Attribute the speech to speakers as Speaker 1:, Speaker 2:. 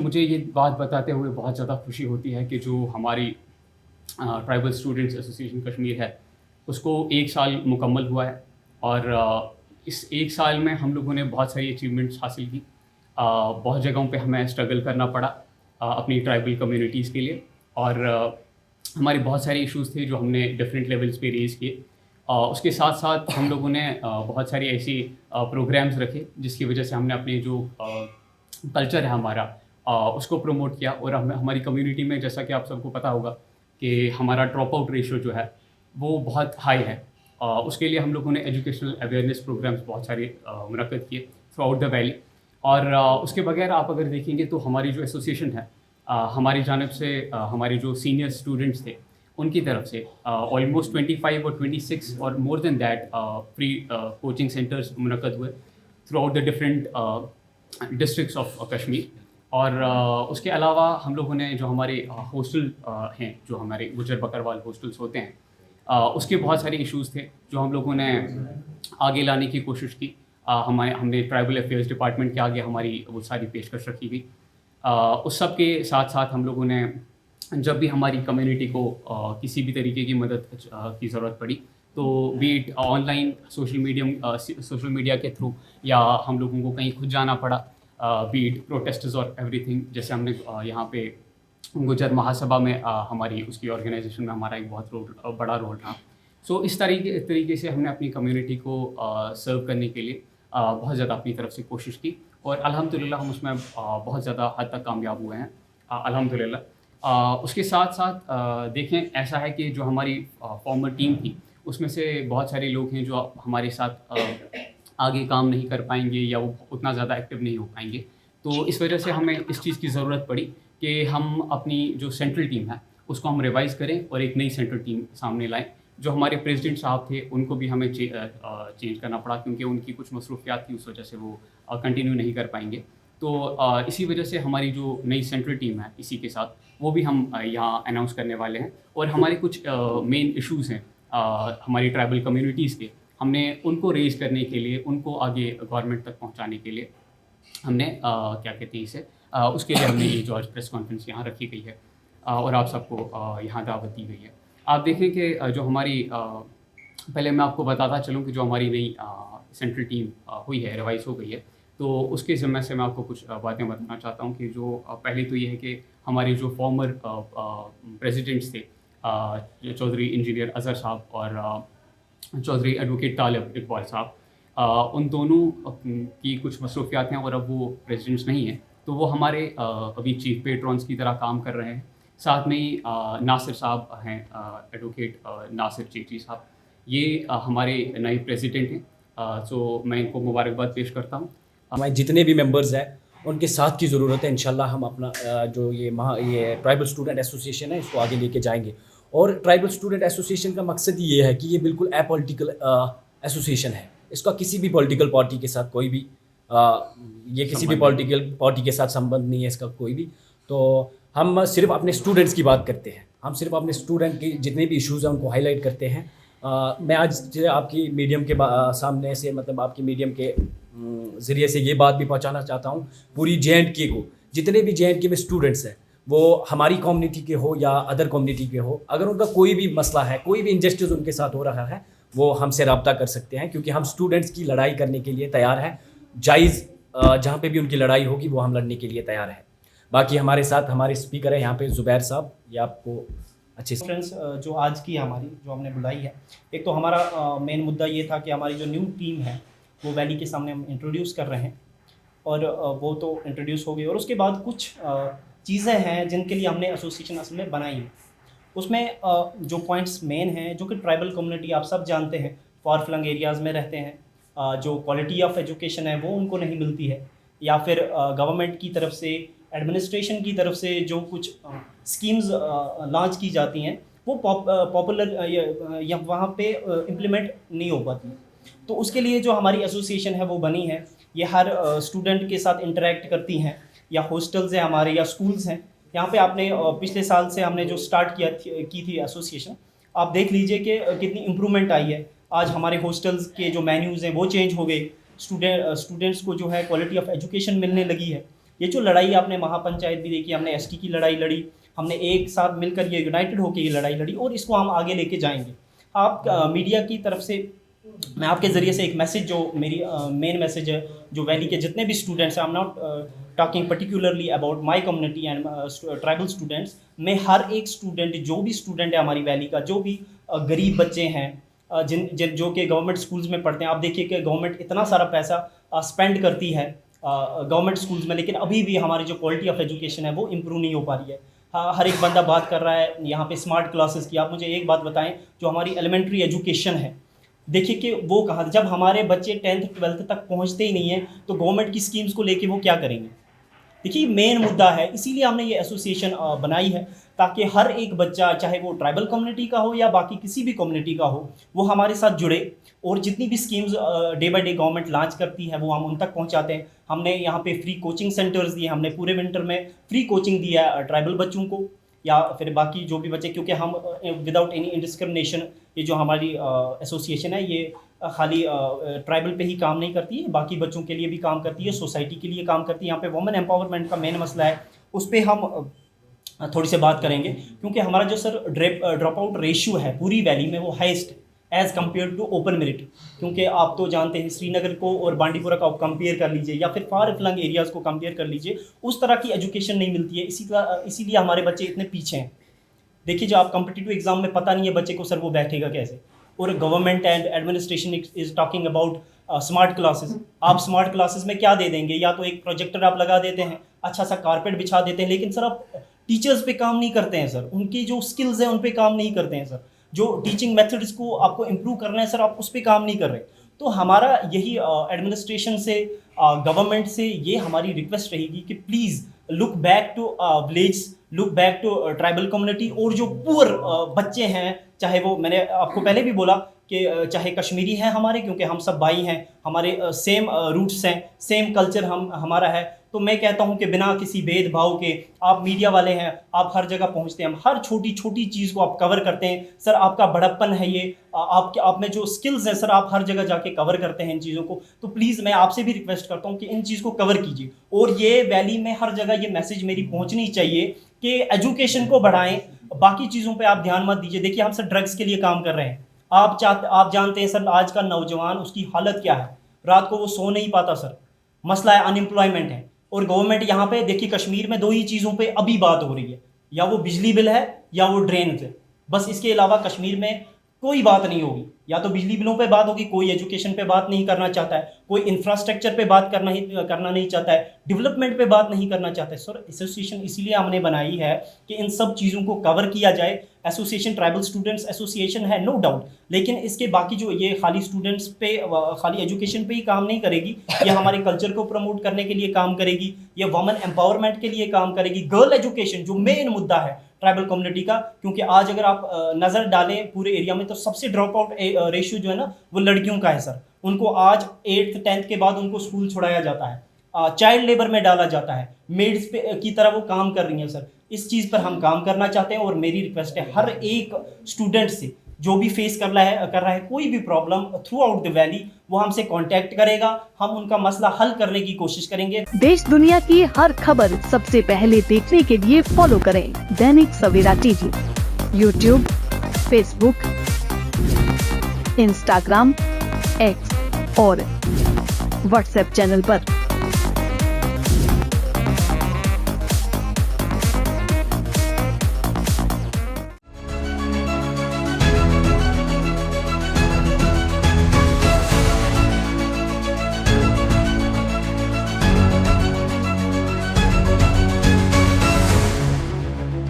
Speaker 1: मुझे ये बात बताते हुए बहुत ज़्यादा खुशी होती है कि जो हमारी ट्राइबल स्टूडेंट्स एसोसिएशन कश्मीर है, उसको 1 साल मुकम्मल हुआ है और इस 1 साल में हम लोगों ने बहुत सारी अचीवमेंट्स हासिल की। बहुत जगहों पे हमें स्ट्रगल करना पड़ा अपनी ट्राइबल कम्युनिटीज़ के लिए और हमारे बहुत सारे इश्यूज़ थे जो हमने डिफरेंट लेवल्स पे रेज़ किए। उसके साथ-साथ हम लोगों ने बहुत सारी ऐसी प्रोग्राम्स रखे जिसकी वजह से हमने अपने जो कल्चर है हमारा उसको प्रमोट किया और हमारी कम्युनिटी में जैसा कि आप सबको पता होगा कि हमारा ड्रॉप आउट रेशियो जो है वो बहुत हाई है। उसके लिए हम लोगों ने एजुकेशनल अवेयरनेस प्रोग्राम्स बहुत सारे मुनक्किद किए थ्रू आउट द वैली और उसके बगैर आप अगर देखेंगे तो हमारी जो एसोसिएशन है हमारी जानिब से हमारे जो सीनियर स्टूडेंट्स थे उनकी तरफ से ऑलमोस्ट 25 और 26 और more than that free coaching centres मुनक्किद हुए throughout the different districts of Kashmir और उसके अलावा हम लोगों ने जो हमारे हॉस्टल हैं जो हमारे गुजर बकरवाल हॉस्टल्स होते हैं उसके बहुत सारे इश्यूज़ थे जो हम लोगों ने आगे लाने की कोशिश की। हमने ट्राइबल अफेयर्स डिपार्टमेंट के आगे हमारी वो सारी पेशकश रखी हुई। उस सब के साथ साथ हम लोगों ने जब भी हमारी कम्युनिटी को किसी भी तरीके की मदद की ज़रूरत पड़ी तो B it online social media के थ्रू या हम लोगों को कहीं खुद जाना पड़ा बी इट प्रोटेस्ट्स और एवरीथिंग। जैसे हमने यहाँ पे गुजर महासभा में हमारी उसकी ऑर्गेनाइजेशन में हमारा एक बहुत बड़ा रोल था। सो इस तरीके से हमने अपनी कम्युनिटी को सर्व करने के लिए बहुत ज़्यादा अपनी तरफ से कोशिश की और अल्हम्दुलिल्लाह हम उसमें बहुत ज़्यादा हद तक कामयाब हुए हैं अल्हम्दुलिल्लाह। उसके साथ साथ देखें ऐसा है कि जो हमारी फॉर्मर टीम थी उसमें से बहुत सारे लोग हैं जो हमारे साथ आगे काम नहीं कर पाएंगे या वो उतना ज़्यादा एक्टिव नहीं हो पाएंगे। तो इस वजह से हमें इस चीज़ की ज़रूरत पड़ी कि हम अपनी जो सेंट्रल टीम है उसको हम रिवाइज़ करें और एक नई सेंट्रल टीम सामने लाएं। जो हमारे प्रेसिडेंट साहब थे उनको भी हमें चेंज करना पड़ा क्योंकि उनकी कुछ मसरूफियात थी, उस वजह से वो कंटिन्यू नहीं कर पाएंगे। तो इसी वजह से हमारी जो नई सेंट्रल टीम है इसी के साथ वो भी हम यहाँ अनाउंस करने वाले हैं और हमारे कुछ मेन इश्यूज़ हैं हमारी ट्राइबल कम्युनिटीज़ के, हमने उनको रेज़ करने के लिए, उनको आगे गवर्नमेंट तक पहुँचाने के लिए हमने क्या कहते हैं इसे उसके लिए हमने ये जो आज प्रेस कॉन्फ्रेंस यहाँ रखी गई है और आप सबको यहाँ दावत दी गई है। आप देखें कि जो हमारी पहले मैं आपको बताता चलूँ कि जो हमारी नई सेंट्रल टीम हुई है, रिवाइज़ हो गई है, तो उसके ज़िम्मे से मैं आपको कुछ बातें बताना चाहता हूँ कि जो पहले तो ये है कि हमारे जो फॉर्मर प्रेसिडेंट्स थे चौधरी इंजीनियर अज़हर साहब और चौधरी एडवोकेट तालिब इकबाल साहब, उन दोनों की कुछ मसरूफियात हैं और अब वो प्रेसिडेंट्स नहीं हैं, तो वो हमारे अभी चीफ पेट्रॉन्स की तरह काम कर रहे हैं। साथ में ही नासिर साहब हैं, एडवोकेट नासिर चेची साहब, ये हमारे नए प्रेसिडेंट हैं। सो मैं इनको मुबारकबाद पेश करता हूँ।
Speaker 2: हमारे जितने भी मेंबर्स हैं उनके साथ की ज़रूरत है। इंशाल्लाह हम अपना जो ये ट्राइबल स्टूडेंट एसोसिएशन है इसको आगे लेके जाएंगे और ट्राइबल स्टूडेंट एसोसिएशन का मकसद ये है कि ये बिल्कुल अपॉलिटिकल एसोसिएशन है। इसका किसी भी पॉलिटिकल पार्टी के साथ कोई भी ये किसी भी पॉलिटिकल पार्टी के साथ संबंध नहीं है इसका कोई भी। तो हम सिर्फ अपने स्टूडेंट्स की बात करते हैं, हम सिर्फ अपने स्टूडेंट की जितने भी इश्यूज़ हैं उनको हाईलाइट करते हैं। मैं आज आपकी मीडियम के सामने से मतलब आपकी मीडियम के ज़रिए से ये बात भी पहुंचाना चाहता हूं पूरी JNK को, जितने भी JNK में स्टूडेंट्स हैं वो हमारी कम्युनिटी के हो या अदर कम्युनिटी के हो, अगर उनका कोई भी मसला है, कोई भी इनजस्टिस उनके साथ हो रहा है, वो हमसे रब्ता कर सकते हैं क्योंकि हम स्टूडेंट्स की लड़ाई करने के लिए तैयार हैं। जायज़ जहाँ पे भी उनकी लड़ाई होगी वो हम लड़ने के लिए तैयार हैं। बाकी हमारे साथ हमारे स्पीकर हैं यहाँ पे ज़ुबैर साहब, ये आपको अच्छे
Speaker 3: फ्रेंड्स जो आज की हमारी जो हमने बुलाई है, एक तो हमारा मेन मुद्दा ये था कि हमारी जो न्यू टीम है वो वैली के सामने हम इंट्रोड्यूस कर रहे हैं और वो तो इंट्रोड्यूस हो गई और उसके बाद कुछ चीज़ें हैं जिनके लिए हमने एसोसिएशन असल में बनाई है। उसमें जो पॉइंट्स मेन हैं जो कि ट्राइबल कम्युनिटी आप सब जानते हैं फार फ्लंग एरियाज़ में रहते हैं, जो क्वालिटी ऑफ एजुकेशन है वो उनको नहीं मिलती है या फिर गवर्नमेंट की तरफ से एडमिनिस्ट्रेशन की तरफ से जो कुछ स्कीम्स लॉन्च की जाती हैं वो पॉपुलर या वहाँ पे इम्प्लीमेंट नहीं हो पाती। तो उसके लिए जो हमारी एसोसिएशन है वो बनी है, ये हर स्टूडेंट के साथ इंटरेक्ट करती हैं, या हॉस्टल्स हैं हमारे या स्कूल्स हैं। यहाँ पे आपने पिछले साल से हमने जो स्टार्ट की थी एसोसिएशन, आप देख लीजिए कि कितनी इम्प्रूवमेंट आई है। आज हमारे हॉस्टल्स के जो मेन्यूज़ हैं वो चेंज हो गए, स्टूडेंट्स को जो है क्वालिटी ऑफ एजुकेशन मिलने लगी है। ये जो लड़ाई आपने महापंचायत भी देखी, हमने एसटी की लड़ाई लड़ी, हमने एक साथ मिलकर ये यूनाइटेड होकर ये लड़ाई लड़ी और इसको हम आगे लेके जाएंगे। आप मीडिया की तरफ से मैं आपके ज़रिए से एक मैसेज, जो मेरी मेन मैसेज है, जो वैली के जितने भी स्टूडेंट्स हैं, I am not talking particularly about my community and tribal students, मैं हर एक स्टूडेंट, जो भी स्टूडेंट है हमारी वैली का, जो भी गरीब बच्चे हैं, जो कि गवर्नमेंट स्कूल्स में पढ़ते हैं, आप देखिए कि गवर्नमेंट इतना सारा पैसा स्पेंड करती है गवर्नमेंट स्कूल्स में, लेकिन अभी भी हमारी जो क्वालिटी ऑफ एजुकेशन है वो इम्प्रूव नहीं हो पा रही है। हर एक बंदा बात कर रहा है यहाँ पे स्मार्ट क्लासेस की। आप मुझे एक बात बताएं, जो हमारी एलिमेंट्री एजुकेशन है, देखिए कि वो कहाँ, जब हमारे बच्चे 10th 12th तक पहुँचते ही नहीं हैं तो गवर्नमेंट की स्कीम्स को लेके वो क्या करेंगे। देखिए मेन मुद्दा है, इसीलिए हमने ये एसोसिएशन बनाई है ताकि हर एक बच्चा, चाहे वो ट्राइबल कम्युनिटी का हो या बाकी किसी भी कम्युनिटी का हो, वो हमारे साथ जुड़े और जितनी भी schemes day by day government launch करती है वो हम उन तक पहुंचाते हैं। हमने यहाँ पे फ्री कोचिंग सेंटर्स दिए, हमने पूरे विंटर में फ्री कोचिंग दिया है ट्राइबल बच्चों को या फिर बाकी जो भी बच्चे, क्योंकि हम विदाउट एनी इंडिस्क्रिमिनेशन, ये जो हमारी एसोसिएशन है ये खाली ट्राइबल पे ही काम नहीं करती है, बाकी बच्चों के लिए भी काम करती है, सोसाइटी के लिए काम करती है। यहाँ पे वुमेन एम्पावरमेंट का मेन मसला है, उस पर हम थोड़ी सी बात करेंगे, क्योंकि हमारा जो सर ड्रॉप आउट रेशियो है पूरी वैली में वो highest as compare to open merit. क्योंकि आप तो जानते हैं श्रीनगर को और बांडीपुरा को आप कंपेयर कर लीजिए या फिर फार फ्लंग एरियाज़ को कंपेयर कर लीजिए, उस तरह की एजुकेशन नहीं मिलती है, इसीलिए हमारे बच्चे इतने पीछे हैं। देखिए जो आप कॉम्पिटिटिव एग्जाम में पता नहीं है बच्चे को सर वो बैठेगा कैसे, और government and administration is talking about smart classes. आप स्मार्ट क्लासेस में क्या दे देंगे, या तो एक प्रोजेक्टर आप लगा देते हैं, अच्छा सा कारपेट बिछा देते हैं, लेकिन सर आप टीचर्स पे काम नहीं करते हैं सर, उनकी जो स्किल्स हैं उन पे काम नहीं करते हैं सर, जो टीचिंग मेथड्स को आपको इम्प्रूव करना है सर आप उस पर काम नहीं कर रहे। तो हमारा यही एडमिनिस्ट्रेशन से, गवर्नमेंट से ये हमारी रिक्वेस्ट रहेगी कि please look back to village, look back to tribal community, और जो पुअर बच्चे हैं, चाहे वो, मैंने आपको पहले भी बोला कि चाहे कश्मीरी हैं हमारे, क्योंकि हम सब भाई हैं, हमारे सेम रूट्स हैं, सेम कल्चर हमारा है, तो मैं कहता हूं कि बिना किसी भेदभाव के, आप मीडिया वाले हैं, आप हर जगह पहुंचते हैं, हम हर छोटी छोटी चीज़ को आप कवर करते हैं सर, आपका बड़प्पन है ये, आप में जो स्किल्स हैं सर, आप हर जगह जाके कवर करते हैं इन चीज़ों को। तो प्लीज़ मैं आपसे भी रिक्वेस्ट करता हूँ कि इन चीज़ को कवर कीजिए, और ये वैली में हर जगह ये मैसेज मेरी पहुँचनी चाहिए कि एजुकेशन को बढ़ाएं, बाकी चीज़ों पर आप ध्यान मत दीजिए। देखिए हम सर ड्रग्स के लिए काम कर रहे हैं, आप जानते हैं सर आज का नौजवान, उसकी हालत क्या है, रात को वो सो नहीं पाता सर, मसला है अनएम्प्लॉयमेंट है। और गवर्नमेंट यहाँ पे देखिए कश्मीर में 2 ही चीज़ों पे अभी बात हो रही है, या वो बिजली बिल है या वो ड्रेन है, बस इसके अलावा कश्मीर में कोई बात नहीं होगी। या तो बिजली बिलों पे बात होगी, कोई एजुकेशन पे बात नहीं करना चाहता है, कोई इंफ्रास्ट्रक्चर पे बात करना नहीं चाहता है, डेवलपमेंट पे बात नहीं करना चाहता है। सर एसोसिएशन इसीलिए हमने बनाई है कि इन सब चीज़ों को कवर किया जाए। एसोसिएशन ट्राइबल स्टूडेंट्स एसोसिएशन है नो डाउट, लेकिन इसके बाकी जो ये खाली स्टूडेंट्स पे, खाली एजुकेशन पे ही काम नहीं करेगी, ये हमारे कल्चर को प्रमोट करने के लिए काम करेगी, ये वुमेन एम्पावरमेंट के लिए काम करेगी, गर्ल एजुकेशन जो मेन मुद्दा है ट्राइबल कम्युनिटी का। क्योंकि आज अगर आप नज़र डालें पूरे एरिया में तो सबसे ड्रॉप आउट रेशियो जो है ना वो लड़कियों का है सर। उनको आज 8th 10th के बाद उनको स्कूल छुड़ाया जाता है, चाइल्ड लेबर में डाला जाता है, मेड्स पे की तरह वो काम कर रही हैं सर। इस चीज़ पर हम काम करना चाहते हैं, और मेरी रिक्वेस्ट है हर एक स्टूडेंट से जो भी फेस कर रहा है कोई भी problem through out the valley, वो हमसे कांटेक्ट करेगा, हम उनका मसला हल करने की कोशिश करेंगे।
Speaker 4: देश दुनिया की हर खबर सबसे पहले देखने के लिए फॉलो करें Dainik Savera TV, YouTube, Facebook, Instagram, X और व्हाट्सएप चैनल पर।